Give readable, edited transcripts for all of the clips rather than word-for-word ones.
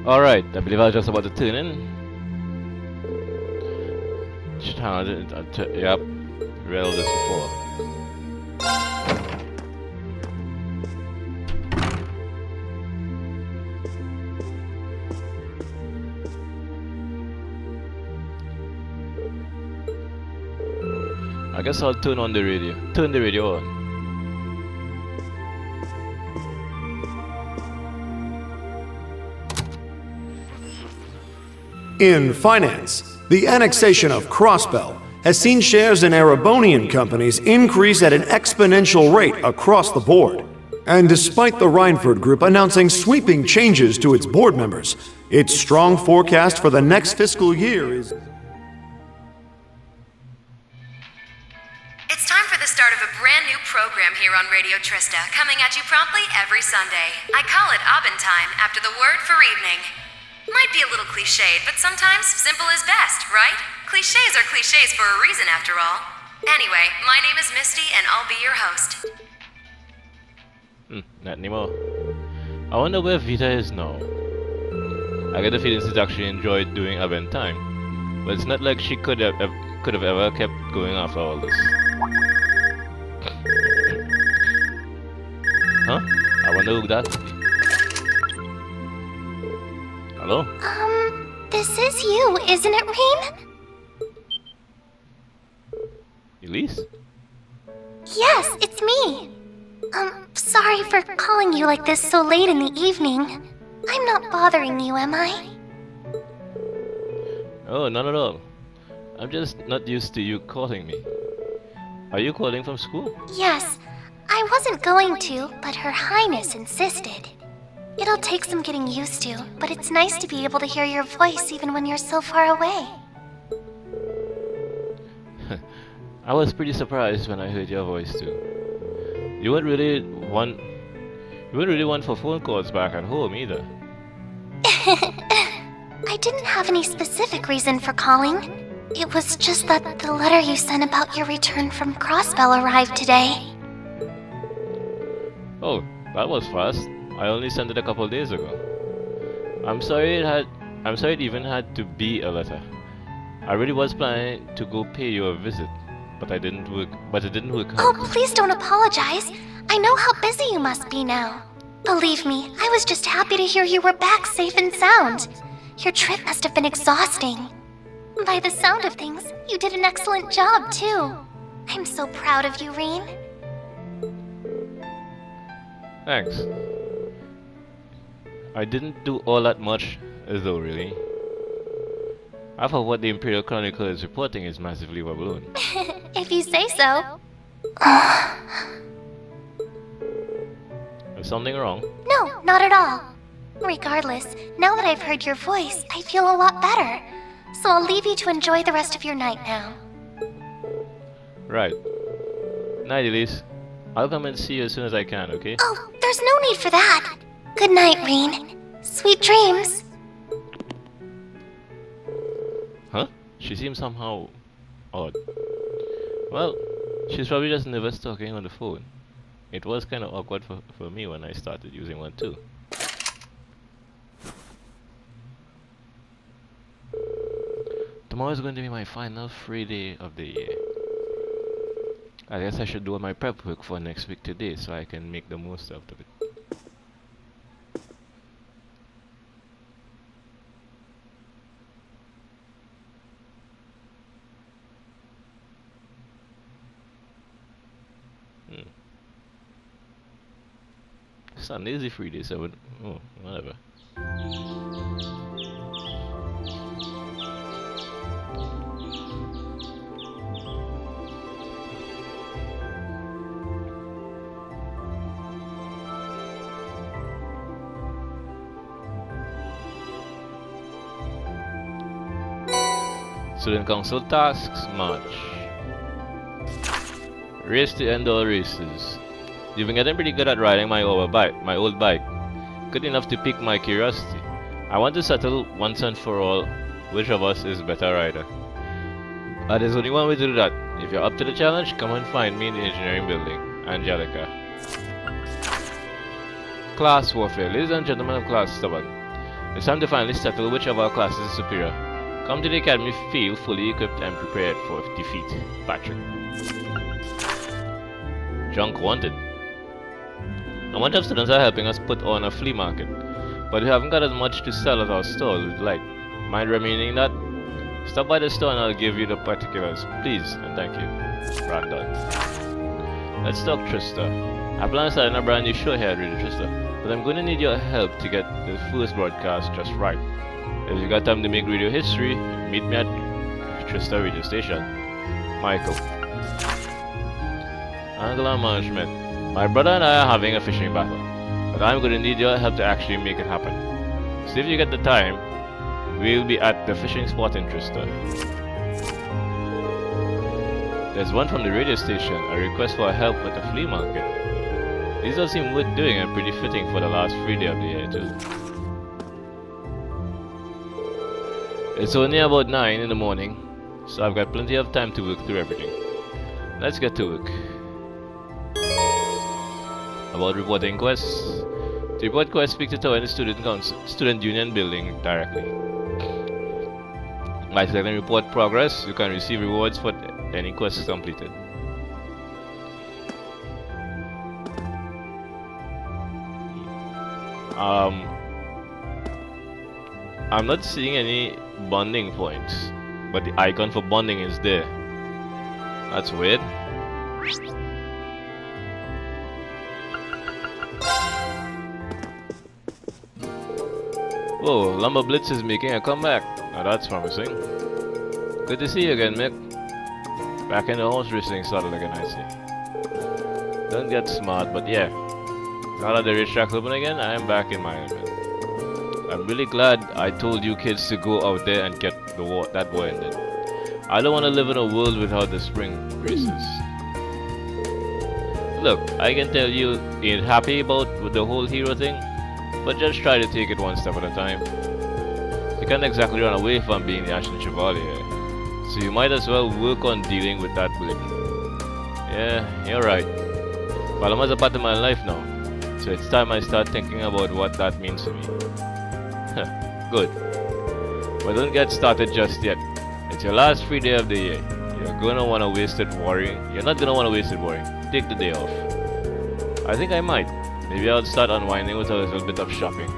Alright, I believe I was just about to tune in. Yep, read all this before. I guess I'll turn on the radio. Turn the radio on. In finance, the annexation of Crossbell has seen shares in Erebonian companies increase at an exponential rate across the board. And despite the Reinford Group announcing sweeping changes to its board members, its strong forecast for the next fiscal year is... It's time for the start of a brand new program here on Radio Trista, coming at you promptly every Sunday. I call it Aubin Time, after the word for evening. Might be a little cliched, but sometimes simple is best, right? Clichés are clichés for a reason, after all. Anyway, my name is Misty, and I'll be your host. Not anymore. I wonder where Vita is now. I get the feeling she's actually enjoyed doing Event Time, but it's not like she could have ever kept going after all this. Huh? I wonder who that could be. Hello? This is you, isn't it, Reem? Elise? Yes, it's me. Sorry for calling you like this so late in the evening. I'm not bothering you, am I? Oh, not at all. I'm just not used to you calling me. Are you calling from school? Yes, I wasn't going to, but Her Highness insisted. It'll take some getting used to, but it's nice to be able to hear your voice even when you're so far away. I was pretty surprised when I heard your voice too. You weren't really one for phone calls back at home either. I didn't have any specific reason for calling. It was just that the letter you sent about your return from Crossbell arrived today. Oh, that was fast. I only sent it a couple days ago. I'm sorry it even had to be a letter. I really was planning to go pay you a visit, but it didn't work out. Oh, please don't apologize. I know how busy you must be now. Believe me, I was just happy to hear you were back safe and sound. Your trip must have been exhausting. By the sound of things, you did an excellent job, too. I'm so proud of you, Reem. Thanks. I didn't do all that much, as though really. Half of what the Imperial Chronicle is reporting is massively overblown. If you say so. Is something wrong? No, not at all. Regardless, now that I've heard your voice, I feel a lot better. So I'll leave you to enjoy the rest of your night now. Right. Night, Elise. I'll come and see you as soon as I can, okay? Oh, there's no need for that. Good night, Reen. Sweet dreams. Huh? She seems somehow odd. Well, she's probably just nervous talking on the phone. It was kind of awkward for me when I started using one too. Tomorrow is going to be my final free day of the year. I guess I should do all my prep work for next week today so I can make the most out of it. Sunday is a free day, so whatever. Student Council tasks, March. Race to end all races. You've been getting pretty good at riding my old bike. Good enough to pique my curiosity. I want to settle once and for all which of us is better rider. There's only one way to do that. If you're up to the challenge, come and find me in the engineering building. Angelica. Class warfare. Ladies and gentlemen of Class 7. It's time to finally settle which of our classes is superior. Come to the academy, feel fully equipped and prepared for defeat. Patrick. Junk wanted. A bunch of students are helping us put on a flea market, but we haven't got as much to sell at our store as we'd like. Mind remaining that? Stop by the store and I'll give you the particulars, please, and thank you. Brandon. Let's talk Trista. I plan on starting a brand new show here at Radio Trista, but I'm going to need your help to get the first broadcast just right. If you got time to make radio history, meet me at Trista Radio Station. Michael. Angular management. My brother and I are having a fishing battle, but I'm going to need your help to actually make it happen. So if you get the time, we'll be at the fishing spot in Trista. There's one from the radio station, a request for help with the flea market. These all seem worth doing and pretty fitting for the last free day of the year too. It's only about 9 in the morning, so I've got plenty of time to work through everything. Let's get to work. About reporting quests. To report quests, speak to Tower in the student union building directly. By selecting report progress, you can receive rewards for any quests completed. I'm not seeing any bonding points, but the icon for bonding is there. That's weird. Whoa, Lumber Blitz is making a comeback. Now that's promising. Good to see you again, Mick. Back in the horse racing started again, I see. Don't get smart, but yeah. Now that the racetrack's open again, I am back in my element. I'm really glad I told you kids to go out there and get that war ended. I don't want to live in a world without the spring races. Look, I can tell you ain't happy about the whole hero thing, but just try to take it one step at a time. You can't exactly run away from being the Ashen Chevalier, so you might as well work on dealing with that blip. Yeah, you're right. Palama's a part of my life now, so it's time I start thinking about what that means to me. Good. But don't get started just yet. It's your last free day of the year. You're gonna wanna waste it worrying. You're not gonna wanna waste it worrying. Take the day off. I think I might. Maybe I'll start unwinding with a little bit of shopping.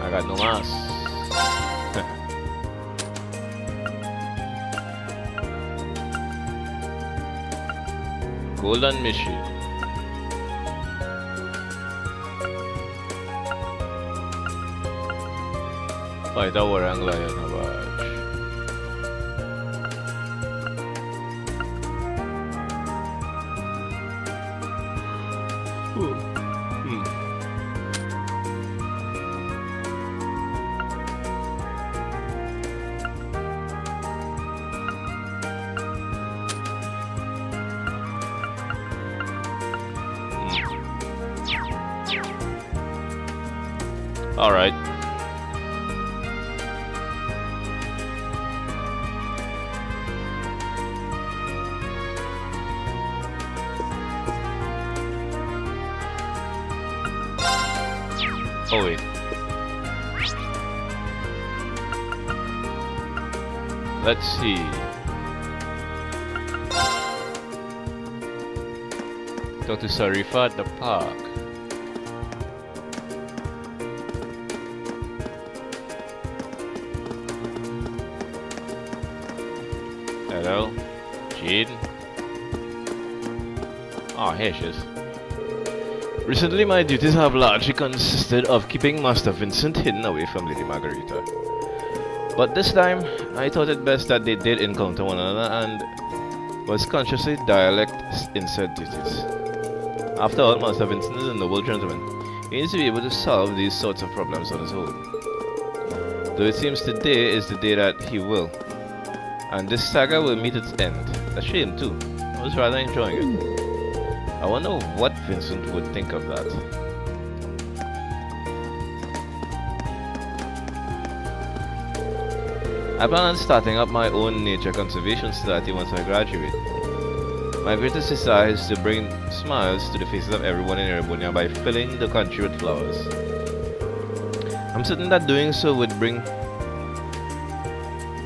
I got no mask. Golden Mission. Fight our Angla Yanabaj. All right. Oh wait. Let's see. Talk to Sarifa at the park. Hello, Jade. Oh, here she is. Recently, my duties have largely consisted of keeping Master Vincent hidden away from Lady Margarita. But this time, I thought it best that they did encounter one another and was consciously dialect insert duties. After all, Master Vincent is a noble gentleman. He needs to be able to solve these sorts of problems on his own. Though it seems today is the day that he will. And this saga will meet its end. A shame too. I was rather enjoying it. I wonder what Vincent would think of that. I plan on starting up my own nature conservation society once I graduate. My greatest desire is to bring smiles to the faces of everyone in Erebonia by filling the country with flowers. I'm certain that doing so would bring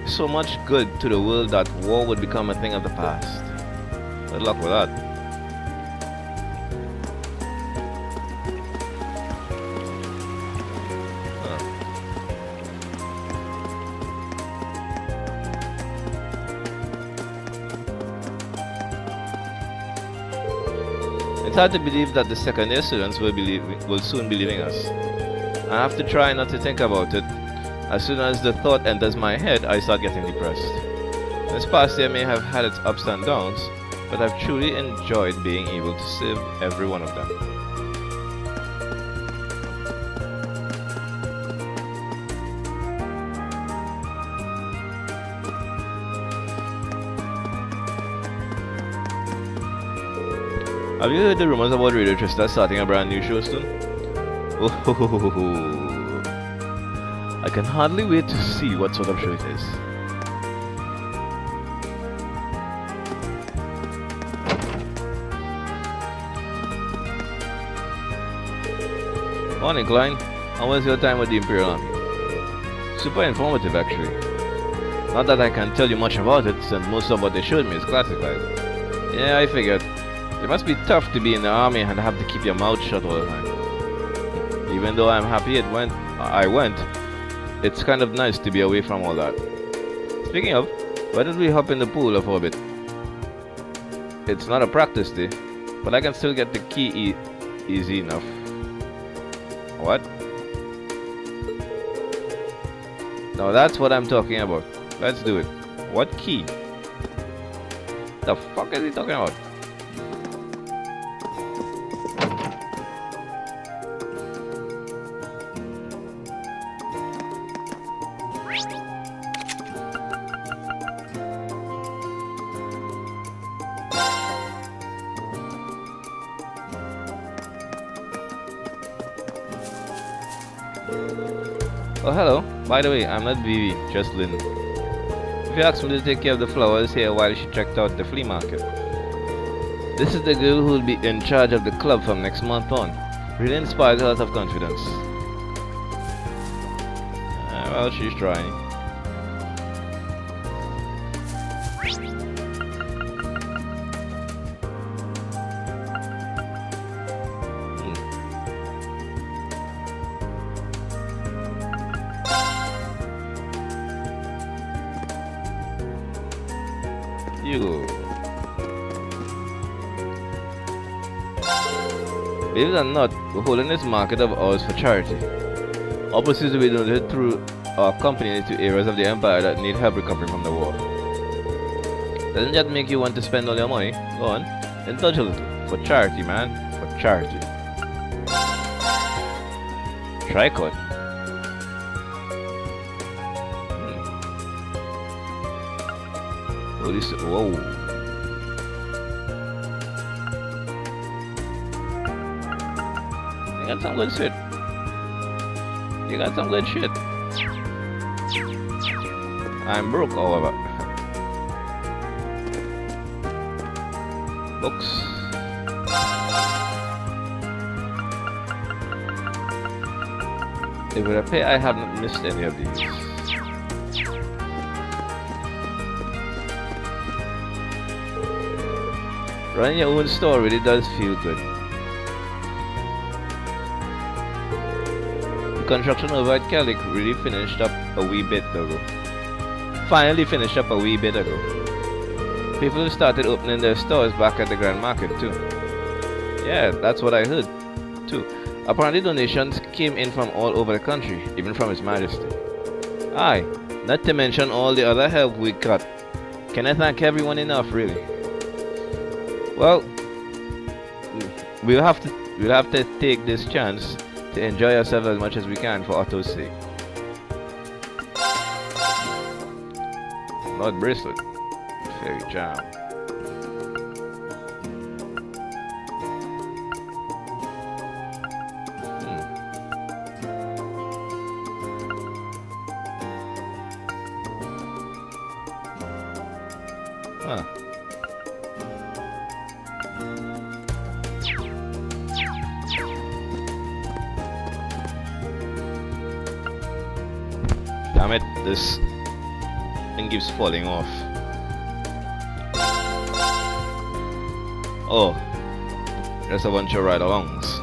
so much good to the world that war would become a thing of the past. Good luck with that. It's hard to believe that the second year students will soon be leaving us. I have to try not to think about it. As soon as the thought enters my head, I start getting depressed. This past year may have had its ups and downs, but I've truly enjoyed being able to serve every one of them. Have you heard the rumors about Radio Trista starting a brand new show soon? Oh, I can hardly wait to see what sort of show it is. Morning, Klein. How was your time with the Imperial Army? Super informative, actually. Not that I can tell you much about it, since most of what they showed me is classified. Yeah, I figured. It must be tough to be in the army and have to keep your mouth shut all the time. Even though I'm happy I went, it's kind of nice to be away from all that. Speaking of, why don't we hop in the pool for a bit? It's not a practice day, but I can still get the key easy enough. What? Now that's what I'm talking about. Let's do it. What key? The fuck is he talking about? Oh, hello. By the way, I'm not Vivi, just Lynn. If you asked me to take care of the flowers here while she checked out the flea market. This is the girl who will be in charge of the club from next month on. Really inspires a lot of confidence. Well, she's trying. Believe it or not, we're holding this market of ours for charity. All proceeds will be donated through our company to areas of the empire that need help recovering from the war. Doesn't that make you want to spend all your money? Go on, indulge a little. For charity, man. For charity. Tricot. Oh, this. Whoa. You got some good shit. You got some good shit. I'm broke, however. Books. It would appear I have not missed any of these. Running your own store really does feel good. Construction over at Kellic really finished up a wee bit ago. Finally finished up a wee bit ago. People have started opening their stores back at the Grand Market too. Yeah, that's what I heard too. Apparently donations came in from all over the country, even from His Majesty. Aye, not to mention all the other help we got. Can I thank everyone enough, really? Well, we'll have to take this chance to enjoy ourselves as much as we can for Otto's sake. Lord Bracelet. Fairy charm. Huh. Damn it, this thing keeps falling off. Oh, there's a bunch of ride-alongs.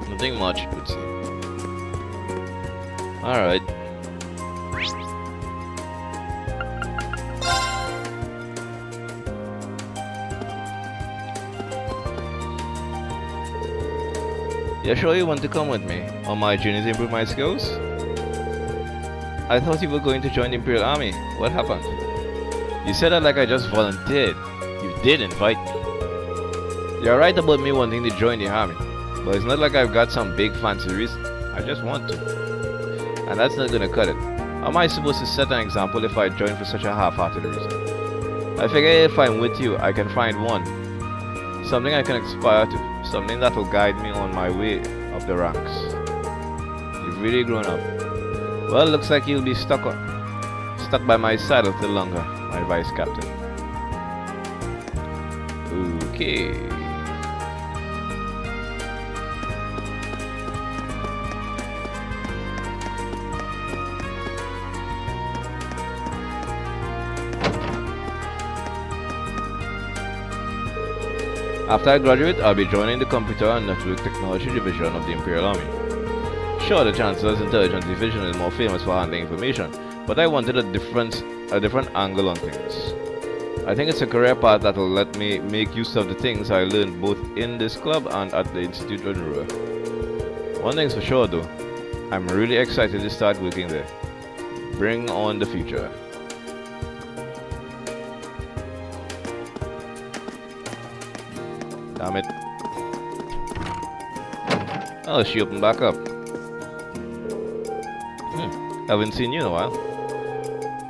Nothing much, it would seem. Alright. You sure you want to come with me on my journey to improve my skills? I thought you were going to join the Imperial Army. What happened? You said that like I just volunteered. You did invite me. You're right about me wanting to join the army, but it's not like I've got some big fancy reason. I just want to. And that's not gonna cut it. How am I supposed to set an example if I join for such a half-hearted reason? I figure if I'm with you, I can find one. Something I can aspire to. Something that will guide me on my way up the ranks. You've really grown up. Well, looks like you'll be stuck by my side a little longer, my vice captain. Okay. After I graduate, I'll be joining the Computer and Network Technology Division of the Imperial Army. Sure, the Chancellor's Intelligence Division is more famous for handling information, but I wanted a different angle on things. I think it's a career path that will let me make use of the things I learned both in this club and at the Institute on Rua. One thing's for sure though, I'm really excited to start working there. Bring on the future. Damn it. Oh, she opened back up. Haven't seen you in a while.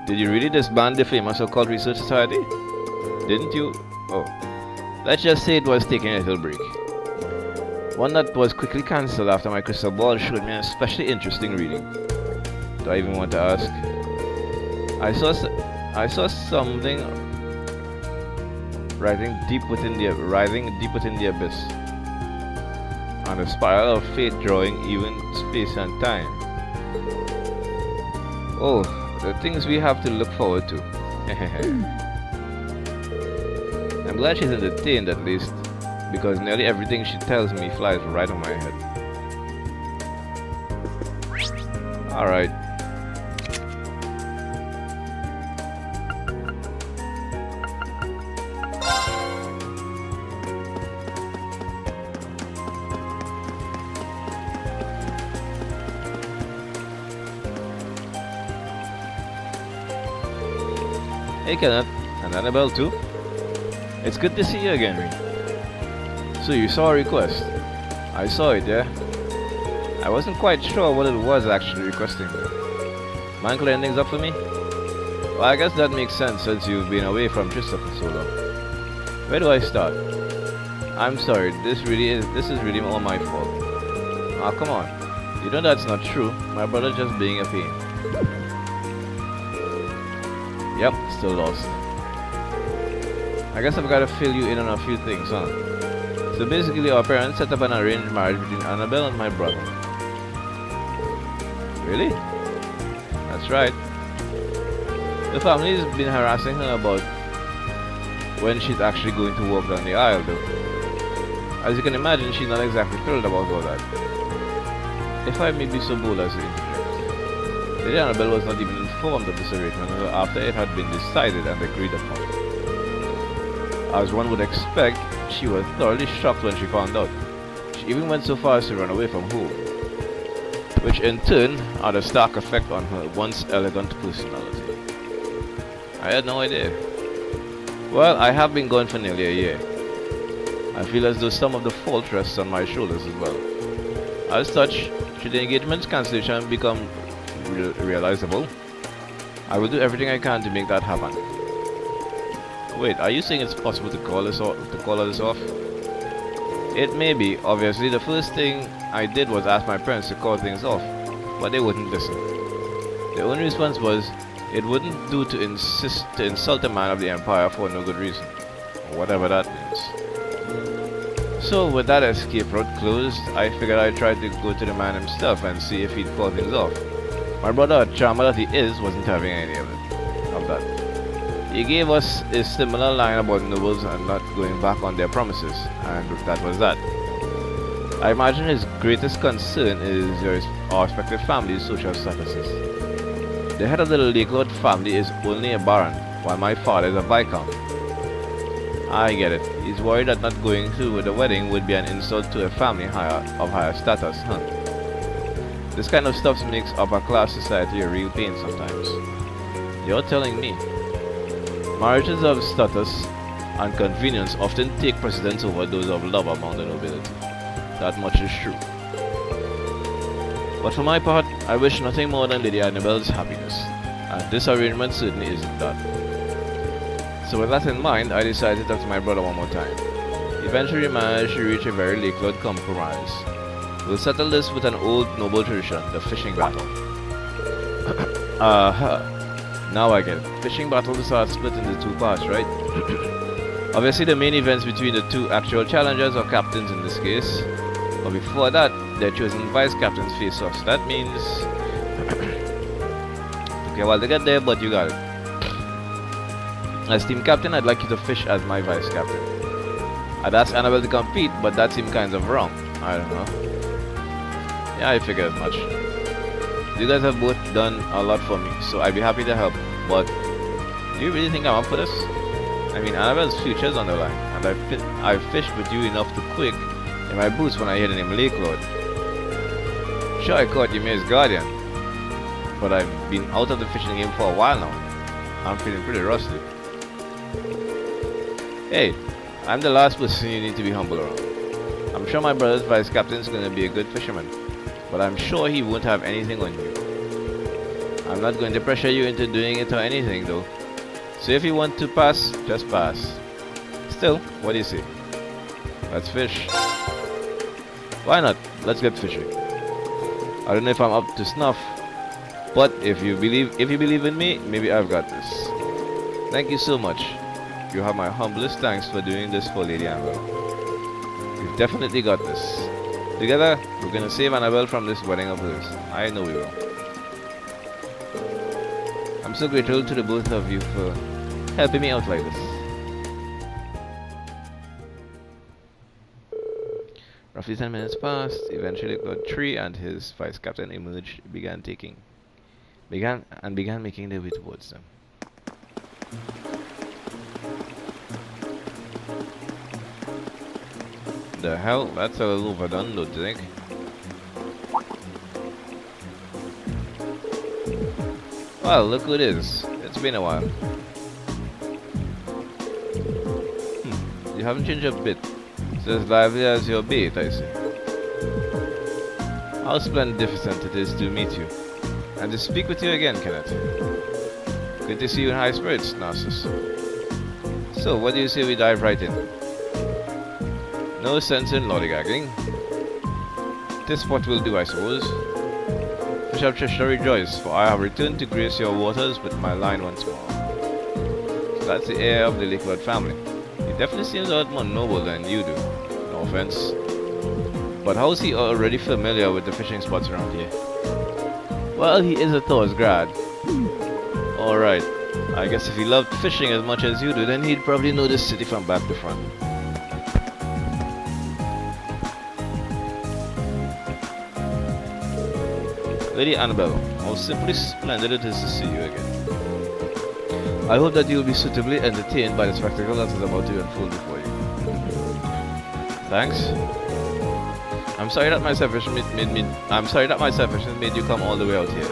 Did you really disband the famous occult research society? Didn't you? Oh. Let's just say it was taking a little break. One that was quickly cancelled after my crystal ball showed me an especially interesting reading. Do I even want to ask? I saw something writhing deep within the abyss, and a spiral of fate drawing even space and time. Oh, the things we have to look forward to. I'm glad she's entertained at least, because nearly everything she tells me flies right on my head. Alright. Hey Kenneth, and Annabelle too. It's good to see you again, Ree. So you saw a request? I saw it, yeah? I wasn't quite sure what it was actually requesting. Mind clearing things up for me? Well, I guess that makes sense since you've been away from Trista for so long. Where do I start? I'm sorry, this is really all my fault. Ah, come on. You know that's not true. My brother's just being a pain. Yep, still lost. I guess I've got to fill you in on a few things, huh? So basically, our parents set up an arranged marriage between Annabelle and my brother. Really? That's right. The family's been harassing her about when she's actually going to walk down the aisle, though. As you can imagine, she's not exactly thrilled about all that. If I may be so bold as to interject, Lady Annabelle was not even informed of this arrangement until after it had been decided and agreed upon. As one would expect, she was thoroughly shocked when she found out. She even went so far as to run away from home, which in turn had a stark effect on her once elegant personality. I had no idea. Well, I have been gone for nearly a year. I feel as though some of the fault rests on my shoulders as well. As such, should the engagement's cancellation become realizable, I will do everything I can to make that happen. Wait, are you saying it's possible to call this off? It may be. Obviously, the first thing I did was ask my parents to call things off, but they wouldn't listen. The only response was, it wouldn't do to insult a man of the Empire for no good reason, or whatever that means. So, with that escape route closed, I figured I'd try to go to the man himself and see if he'd call things off. My brother, charmer that he is, wasn't having any of that. He gave us a similar line about nobles and not going back on their promises, and that was that. I imagine his greatest concern is our respective families' social statuses. The head of the Lakewood family is only a baron, while my father is a viscount. I get it. He's worried that not going through with the wedding would be an insult to a family of higher status, huh? This kind of stuff makes upper class society a real pain sometimes. You're telling me. Marriages of status and convenience often take precedence over those of love among the nobility. That much is true. But for my part, I wish nothing more than Lady Annabelle's happiness, and this arrangement certainly isn't that. So with that in mind, I decided to talk to my brother one more time. Eventually managed to reach a very lakewood compromise. We'll settle this with an old noble tradition, the fishing battle. Now I get it. Fishing battles are split into two parts, right? Obviously the main events between the two actual challengers or captains in this case. But before that, their chosen vice captains face off. So that means... okay, well they get there, but you got it. As team captain, I'd like you to fish as my vice captain. I'd ask Annabelle to compete, but that seemed kind of wrong. I don't know. Yeah, I figured as much. You guys have both done a lot for me, so I'd be happy to help. But do you really think I'm up for this? I mean, Annabelle's future's on the line, and I've fished with you enough to quake in my boots when I hear the name Lakewood. Sure, I caught you Mayor's guardian, but I've been out of the fishing game for a while now. I'm feeling pretty rusty. Hey, I'm the last person you need to be humble around. I'm sure my brother's vice captain's gonna be a good fisherman, but I'm sure he won't have anything on you. I'm not going to pressure you into doing it or anything though. So if you want to pass, just pass. Still, what do you say? Let's fish. Why not? Let's get fishing. I don't know if I'm up to snuff, but if you believe in me, maybe I've got this. Thank you so much. You have my humblest thanks for doing this for Lady Annabelle. You've definitely got this. Together, we're gonna save Annabelle from this wedding of hers. I know we will. I'm so grateful to the both of you for helping me out like this. Roughly 10 minutes passed. Eventually, God 3 and his vice captain emerged, began making their way towards them. The hell? That's a little overdone, don't you think? Well, look who it is. It's been a while. You haven't changed a bit. It's as lively as your bait, I see. How splendid it is to meet you. And to speak with you again, Kenneth. Good to see you in high spirits, Narcissus. So, what do you say we dive right in? No sense in lollygagging. This what we'll do, I suppose. Fish up Cheshire, rejoice, for I have returned to grace your waters with my line once more. So that's the heir of the Lakewood family. He definitely seems a lot more noble than you do. No offense. But how is he already familiar with the fishing spots around here? Well, he is a Thor's grad. Alright. I guess if he loved fishing as much as you do, then he'd probably know this city from back to front. Lady Annabelle, how simply splendid it is to see you again. I hope that you will be suitably entertained by the spectacle that is about to unfold before you. Thanks. I'm sorry that my selfishness made you come all the way out here.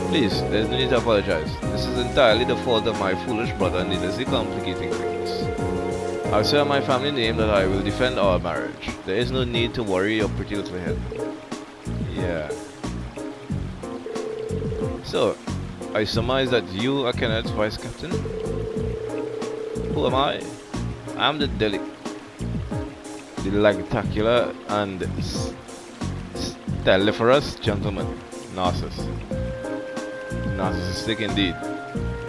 Please, there's no need to apologize. This is entirely the fault of my foolish brother needlessly complicating things. I'll say on my family name that I will defend our marriage. There is no need to worry your pretty little head. Yeah. So, I surmise that you are Kenneth's vice captain? Who am I? I'm the delectacular and stelliferous gentleman, Narcissus. Narcissistic indeed.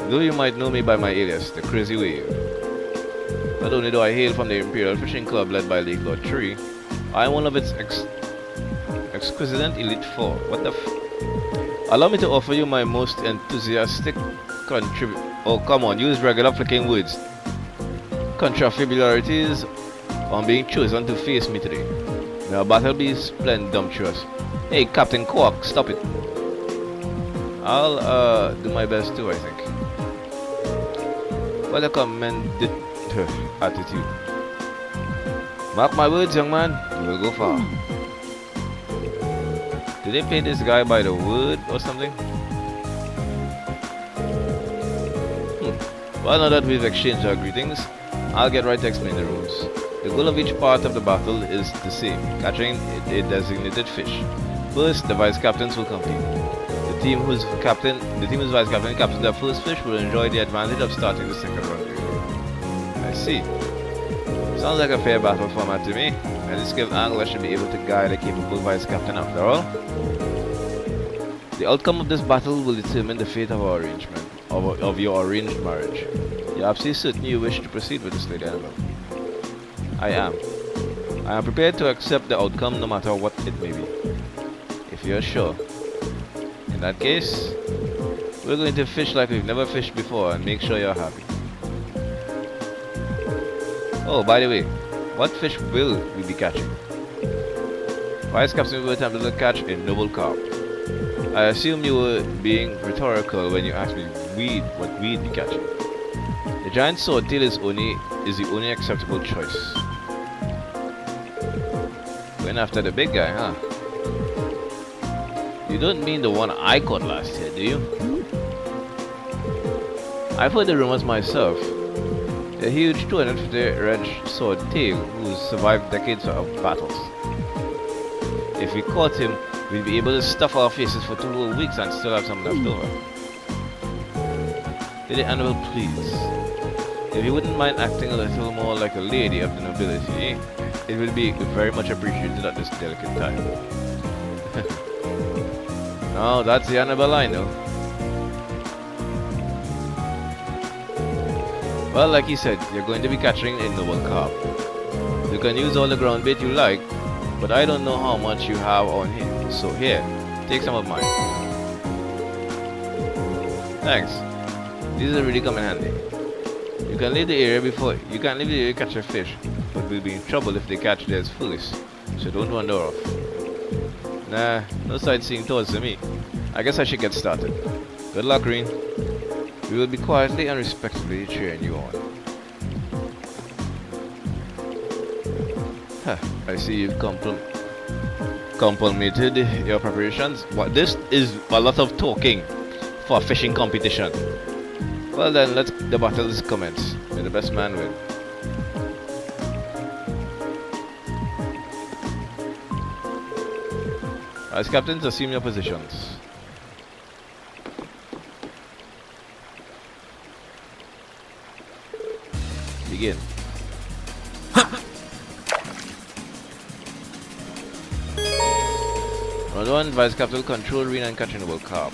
Though you might know me by my alias, the Crazy Wave. Not only do I hail from the Imperial Fishing Club led by Lake Lord 3, I am one of its exquisite elite four. What the Allow me to offer you my most enthusiastic Oh, come on, use regular flicking words. Contrafibularities on being chosen to face me today. May our battle be splendumptuous. Hey, Captain Quark, stop it. I'll do my best too, I think. What a commended attitude. Mark my words, young man, you will go far. Did they pay this guy by the word or something? Well, now that we've exchanged our greetings, I'll get right to explain the rules. The goal of each part of the battle is the same, catching a designated fish. First, the vice captains will compete. The team whose vice captain captains their first fish will enjoy the advantage of starting the second round. I see. Sounds like a fair battle format to me, and the skilled angler should be able to guide a capable vice captain after all. The outcome of this battle will determine the fate of our arrangement, of your arranged marriage. You're absolutely certain you wish to proceed with this, Lady Annabelle? I am. I am prepared to accept the outcome no matter what it may be. If you're sure. In that case, we're going to fish like we've never fished before and make sure you're happy. Oh, by the way, what fish will we be catching? Vice Captain will attempt to catch a noble carp. I assume you were being rhetorical when you asked me what we'd be catching. The giant swordtail is the only acceptable choice. Going after the big guy, huh? You don't mean the one I caught last year, do you? I've heard the rumors myself. A huge 250-range swordtail who's survived decades of battles. If we caught him, we'd be able to stuff our faces for 2 whole weeks and still have some left over. Lady Annabelle, please. If you wouldn't mind acting a little more like a lady of the nobility, it would be very much appreciated at this delicate time. No, that's the Annabelle I know. Well, like he said, you're going to be catching a noble carp. You can use all the ground bait you like, but I don't know how much you have on him. So here, take some of mine. Thanks. These will really come in handy. You can leave the area to catch a fish, but we'll be in trouble if they catch theirs foolish. So don't wander off. Nah, no sightseeing tours to me. I guess I should get started. Good luck, Green. We will be quietly and respectfully cheering you on. I see you've complimented your preparations. What? This is a lot of talking for a fishing competition. Well then, let the battles commence. May the best man win. As captains, assume your positions. Begin. Round 1, Vice Captain control Rena and catch a noble carp.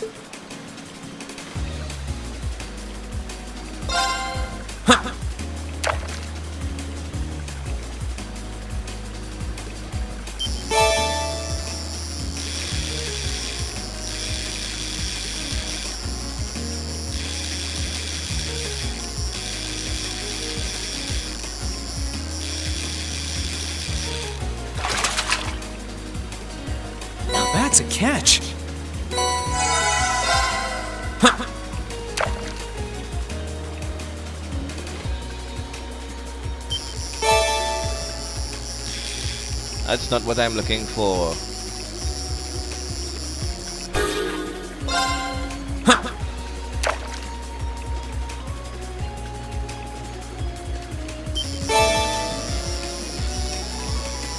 That's a catch. That's not what I'm looking for.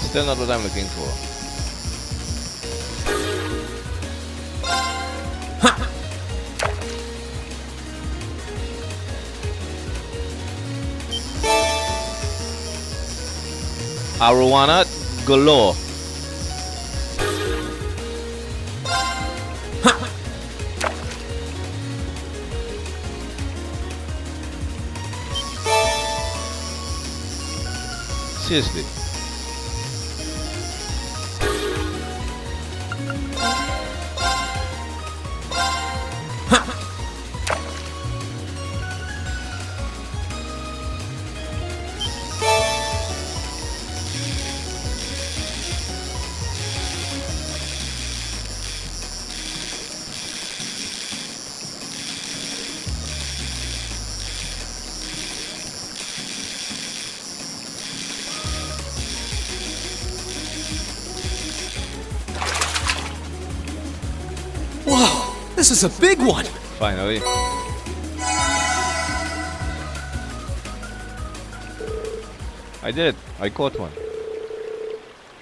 Still not what I'm looking for. Arowana galore. Seriously. Whoa, this is a big one. Finally. I did it. I caught one.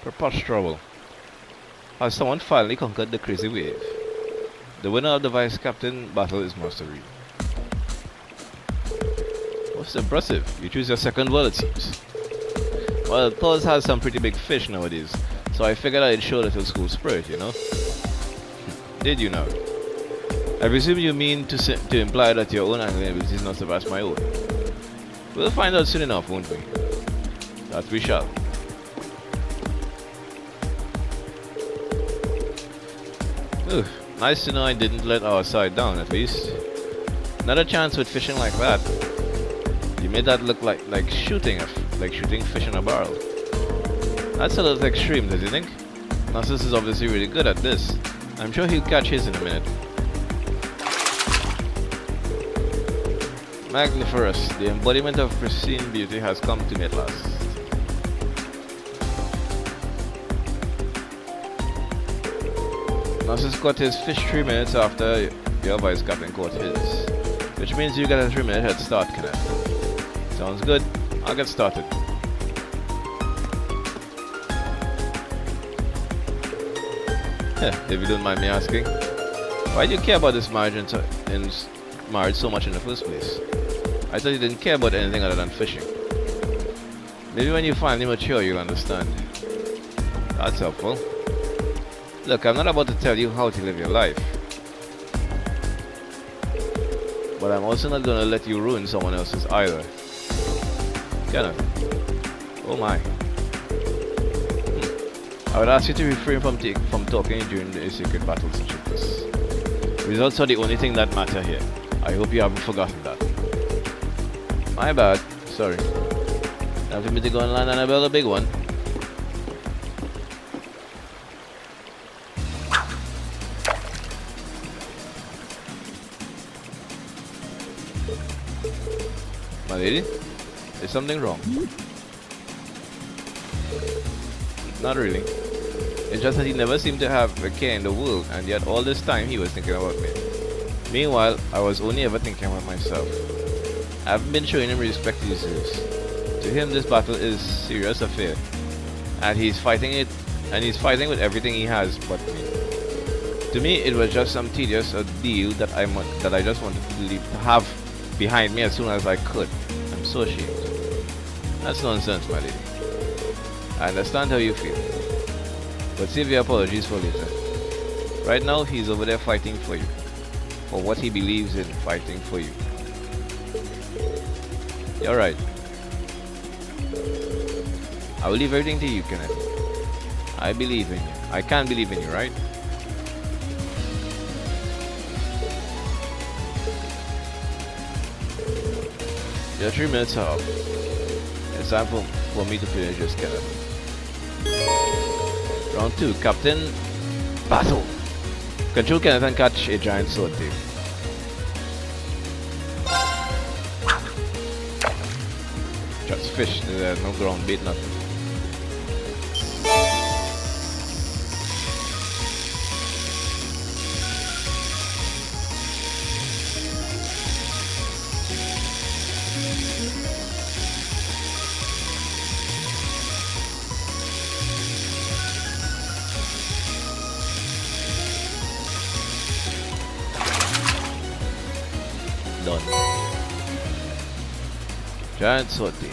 Preposterous. Has someone finally conquered the crazy wave? The winner of the vice captain battle is Master Reed. Most impressive. You choose your second well, it seems. Well, Thor's has some pretty big fish nowadays, so I figured I'd show a little school spirit, you know? Did you know? I presume you mean to imply that your own angling ability is not surpass my own. We'll find out soon enough, won't we? That we shall. Ooh, nice to know I didn't let our side down, at least. Another chance with fishing like that. You made that look like shooting fish in a barrel. That's a little extreme, don't you think? Narcissus is obviously really good at this. I'm sure he'll catch his in a minute. Magniferous, the embodiment of pristine beauty has come to me at last. Narcissus caught his fish 3 minutes after your vice captain caught his. Which means you get a 3-minute head start, Kenneth. Sounds good. I'll get started. If you don't mind me asking, why do you care about this marriage marriage so much in the first place? I thought you didn't care about anything other than fishing. Maybe when you finally mature, you'll understand. That's helpful. Look, I'm not about to tell you how to live your life. But I'm also not going to let you ruin someone else's either. Kenneth. Oh my. I would ask you to refrain from talking during the secret battles such as this. Results are the only thing that matter here. I hope you haven't forgotten that. My bad. Sorry. Time for me to go and land and build a big one. My lady? Is something wrong? Not really. It's just that he never seemed to have a care in the world, and yet all this time he was thinking about me. Meanwhile, I was only ever thinking about myself. I haven't been showing him respect he deserves. To him, this battle is a serious affair, and he's fighting it, and he's fighting with everything he has but me. To me, it was just some tedious ordeal that I just wanted to have behind me as soon as I could. I'm so ashamed. That's nonsense, my lady. I understand how you feel, but save your apologies for later. Right now, he's over there fighting for you, for what he believes in, fighting for you. You're right. I will leave everything to you, Kenneth. I believe in you. I can believe in you, right? Your 3 minutes are up. It's time for me to finish this, Kenneth. Round 2, Captain Battle. Control Kenneth and catch a giant sword tail. Just fish, there's no ground bait, nothing. Done. Giant sword tail.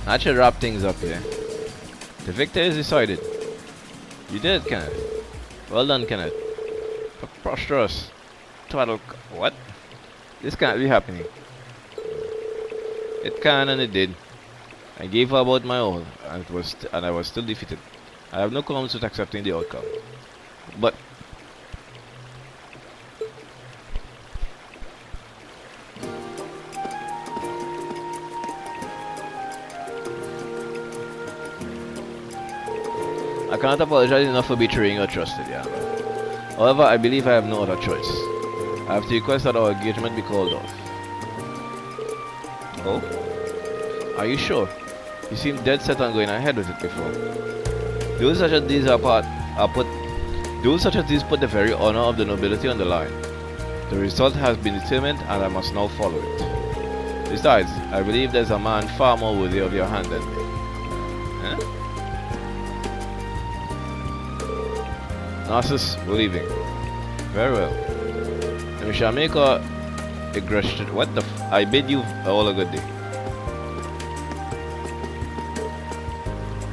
That should wrap things up here. The victor is decided. You did it, Kenneth. Well done, Kenneth. Preposterous. Twaddle. What? This can't be happening. It can and it did. I gave her about my all, and I was still defeated. I have no qualms with accepting the outcome. But I cannot apologize enough for betraying your trust, Liliana. However, I believe I have no other choice. I have to request that our engagement be called off. Oh? Are you sure? You seem dead set on going ahead with it before. Those such as these put the very honor of the nobility on the line. The result has been determined and I must now follow it. Besides, I believe there's a man far more worthy of your hand than me. Huh? Narcissus, we're leaving. Very well. And we shall make our aggression. What the I bid you all a good day.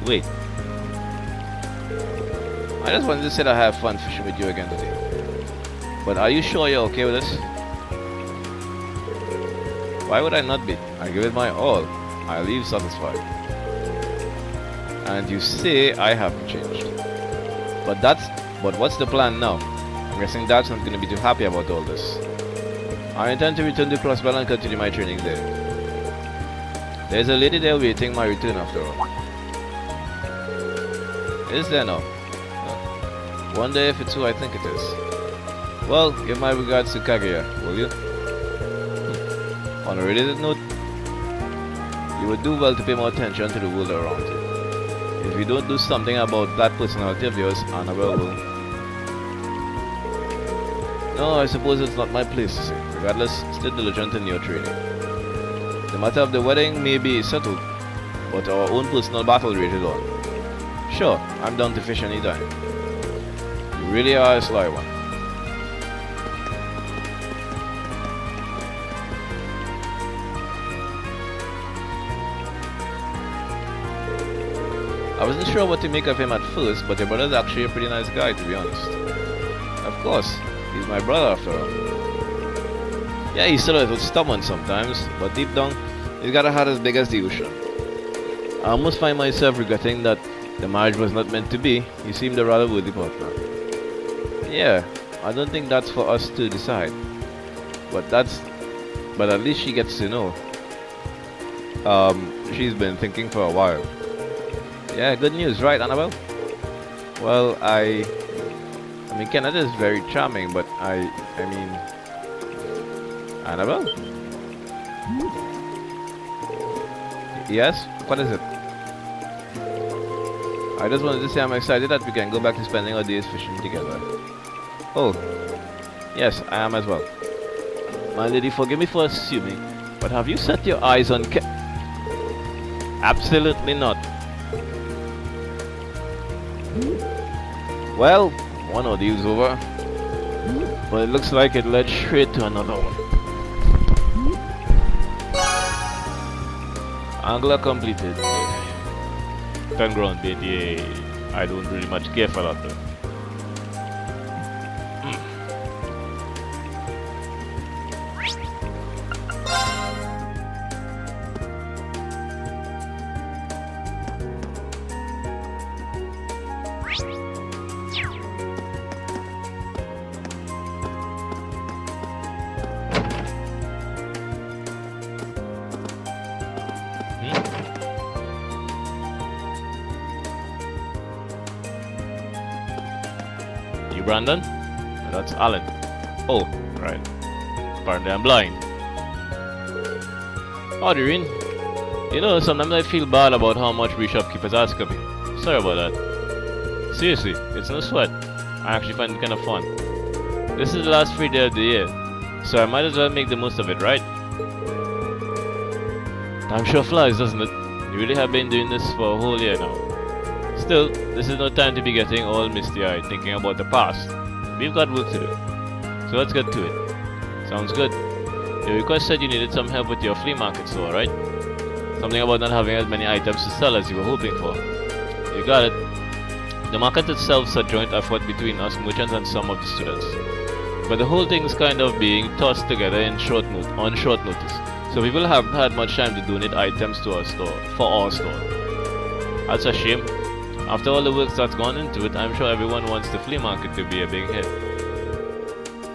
Wait. I just wanted to say that I have fun fishing with you again today. But are you sure you're okay with this? Why would I not be? I give it my all. I leave satisfied. And you say I haven't changed. But what's the plan now? I'm guessing Dad's not going to be too happy about all this. I intend to return to Crossbell and continue my training there. There's a lady there waiting my return after all. Is there now? Wonder if it's who I think it is. Well, give my regards to Kaguya, will you? On a related note, you would do well to pay more attention to the world around you. If you don't do something about that personality of yours, Annabelle will. No, I suppose it's not my place to say. Regardless, stay diligent in your training. The matter of the wedding may be settled, but our own personal battle rated on. Sure, I'm down to fish anytime. You really are a sly one. I wasn't sure what to make of him at first, but your brother's actually a pretty nice guy, to be honest. Of course, he's my brother after all. Yeah, he's still a little stubborn sometimes, but deep down, he's got a heart as big as the ocean. I almost find myself regretting that the marriage was not meant to be. You seemed a rather worthy partner. Yeah, I don't think that's for us to decide. But at least she gets to know. She's been thinking for a while. Yeah, good news, right, Annabelle? Well, I mean, Kenneth is very charming, but I mean... Annabelle? Yes? What is it? I just wanted to say I'm excited that we can go back to spending our days fishing together. Oh, yes, I am as well. My lady, forgive me for assuming, but have you set your eyes on Absolutely not. Well, one ordeal's over, but it looks like it led straight to another one. Angler completed. 10 ground bait, yay. I don't really much care for that though. Brandon? That's Alan. Oh, right. Apparently I'm blind. Oh, Doreen. You know, sometimes I feel bad about how much we shopkeepers ask of me. Sorry about that. Seriously, it's no sweat. I actually find it kind of fun. This is the last free day of the year, so I might as well make the most of it, right? Time sure flies, doesn't it? You really have been doing this for a whole year now. Still, this is no time to be getting all misty-eyed thinking about the past. We've got work to do. So let's get to it. Sounds good. Your request said you needed some help with your flea market store, right? Something about not having as many items to sell as you were hoping for. You got it. The market itself is a joint effort between us merchants and some of the students. But the whole thing is kind of being tossed together on short notice. So people haven't had much time to donate items to our store, for our store. That's a shame. After all the work that's gone into it, I'm sure everyone wants the flea market to be a big hit.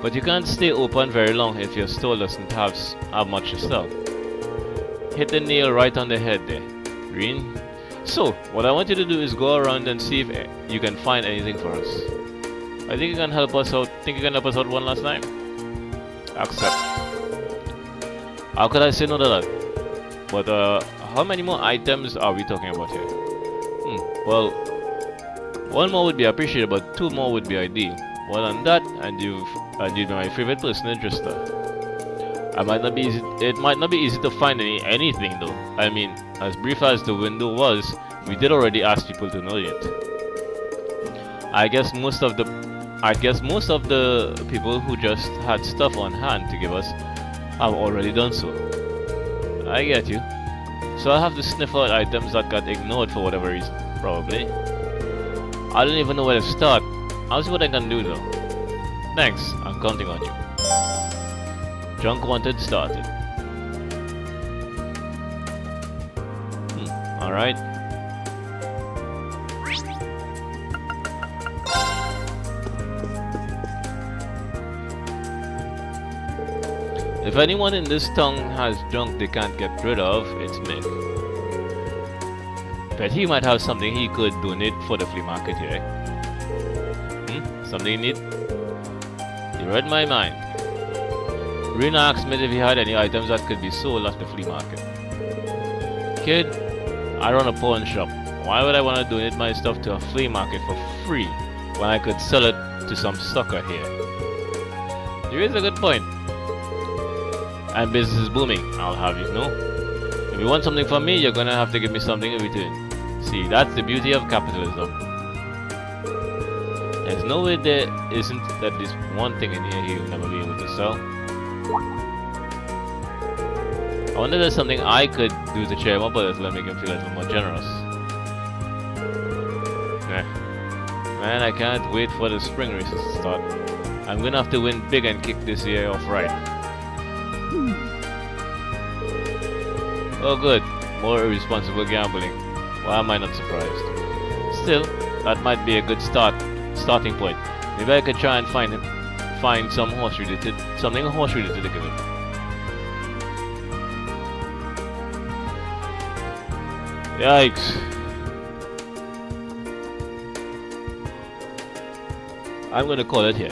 But you can't stay open very long if your store doesn't have much to sell. Hit the nail right on the head there, Green. So, what I want you to do is go around and see if you can find anything for us. I think you can help us out. Think you can help us out one last time? Accept. How could I say no to that? But how many more items are we talking about here? Well, one more would be appreciated, but two more would be ideal. Well done that, and you've be my favorite person in Drista. It might not be easy to find anything though. I mean, as brief as the window was, we did already ask people to donate it. I guess most of the people who just had stuff on hand to give us have already done so. I get you. So I'll have to sniff out items that got ignored for whatever reason, probably. I don't even know where to start. I'll see what I can do though. Thanks, I'm counting on you. Junk wanted started. Alright. If anyone in this town has junk they can't get rid of, it's Mick. Bet he might have something he could donate for the flea market here. Something neat? You read my mind. Rena asked me if he had any items that could be sold at the flea market. Kid, I run a pawn shop. Why would I want to donate my stuff to a flea market for free when I could sell it to some sucker here? You raise a good point. And business is booming, I'll have you know. If you want something from me, you're gonna have to give me something in return. See, that's the beauty of capitalism. There's no way there isn't at least one thing in here he'll never be able to sell. I wonder if there's something I could do to cheer him up a little and make him feel a little more generous. Man, I can't wait for the spring races to start. I'm gonna have to win big and kick this year off right. Oh good, more irresponsible gambling. Why am I not surprised? Still, that might be a good starting point. Maybe I could try and find something horse related to give him. Yikes. I'm gonna call it here.